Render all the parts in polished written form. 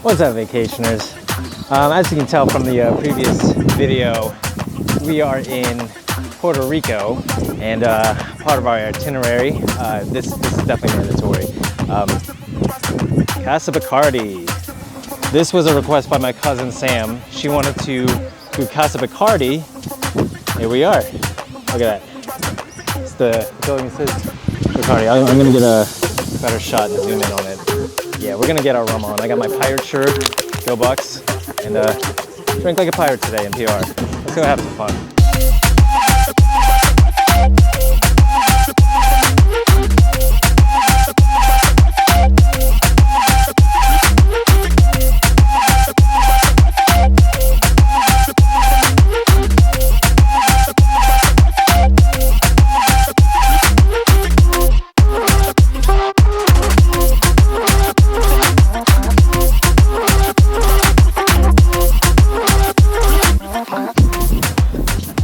What's up, vacationers? As you can tell from the previous video, we are in Puerto Rico, and part of our itinerary, this is definitely mandatory. Casa BACARDÍ. This was a request by my cousin Sam. She wanted to do Casa BACARDÍ. Here we are. Look at that. It's the building says BACARDÍ. I'm gonna get a better shot and zoom in on it. Yeah, we're gonna get our rum on. I got my pirate shirt, go Bucks, and drink like a pirate today in PR. Let's go have some fun.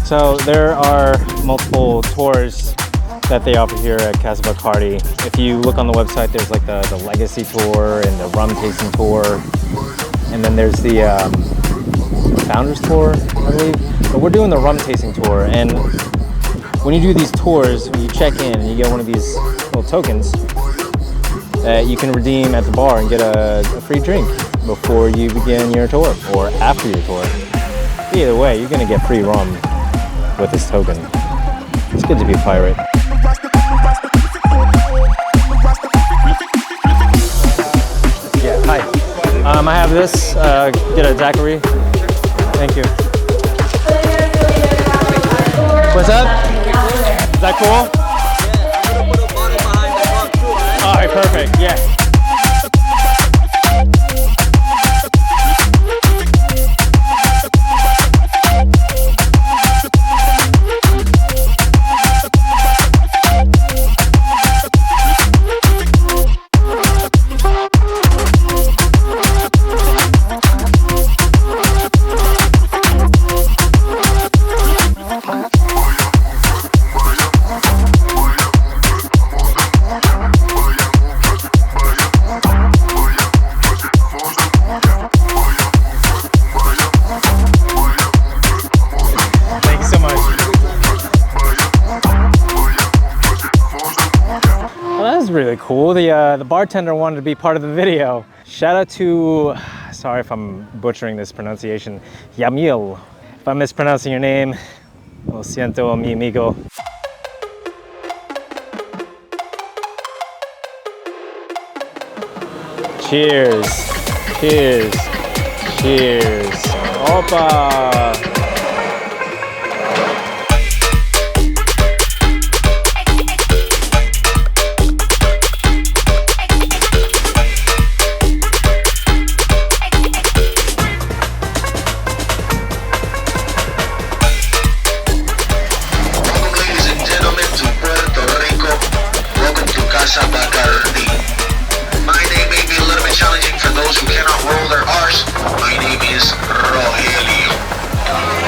So there are multiple tours that they offer here at Casa BACARDÍ. If you look on the website, there's like the Legacy Tour and the Rum Tasting Tour. And then there's the Founders Tour, I believe. But we're doing the Rum Tasting Tour. And when you do these tours, when you check in and you get one of these little tokens that you can redeem at the bar and get a free drink before you begin your tour or after your tour. Either way, you're gonna get free rum with this token. It's good to be a pirate. Yeah, hi. I have this. Get a daiquiri. Thank you. What's up? Is that cool? Yeah, I'm gonna put a bottle behind the truck too, alright? Alright, perfect. Yeah. Really cool. The bartender wanted to be part of the video. Shout out to, sorry if I'm butchering this pronunciation, Yamil. If I'm mispronouncing your name, lo siento, mi amigo. Cheers, cheers, cheers. Opa! Casa BACARDÍ. My name may be a little bit challenging for those who cannot roll their R's. My name is Rogelio.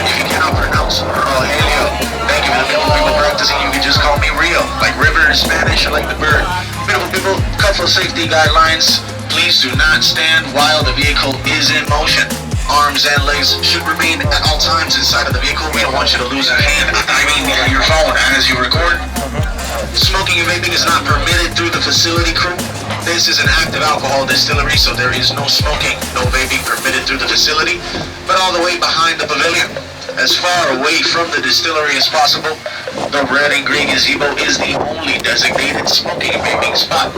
If you cannot pronounce Rogelio, thank you. For the people practicing, you can just call me Rio, like river in Spanish, or like the bird. Beautiful people, couple of safety guidelines. Please do not stand while the vehicle is in motion. Arms and legs should remain at all times inside of the vehicle. We don't want you to lose a hand, your phone as you record. Smoking and vaping is not permitted through the facility crew. This is an active alcohol distillery, so there is no smoking, no vaping permitted through the facility, but all the way behind the pavilion, as far away from the distillery as possible. The red and green gazebo is the only designated smoking and vaping spot.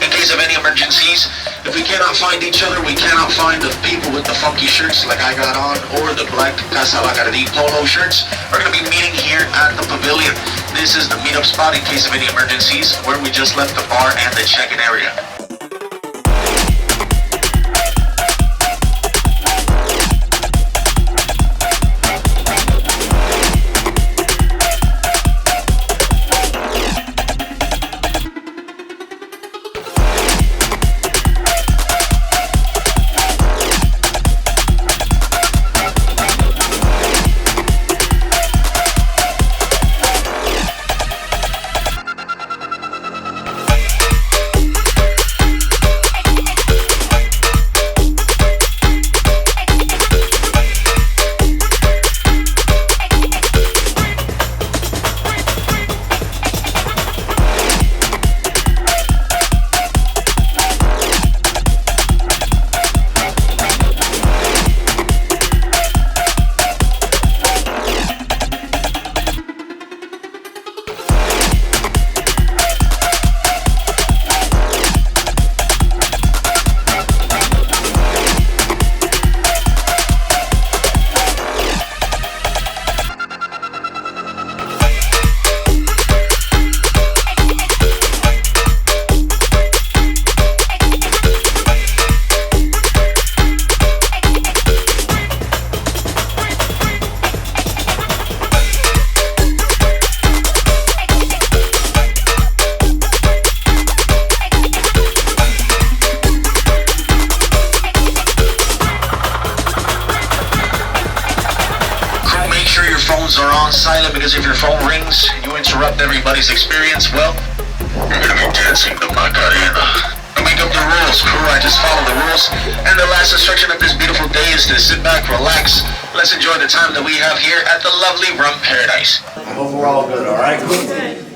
In case of any emergencies, if we cannot find each other, we cannot find the people with the funky shirts like I got on, or the black Casa BACARDÍ polo shirts. We're going to be meeting here at the pavilion. This is the meetup spot in case of any emergencies, where we just left the bar and the check-in area. phones are on silent, because if your phone rings and you interrupt everybody's experience, well, you're gonna be dancing the Macarena. To make up the rules, crew, I just follow the rules. And the last instruction of this beautiful day is to sit back, relax. Let's enjoy the time that we have here at the lovely Rum Paradise. I hope we're all good, alright?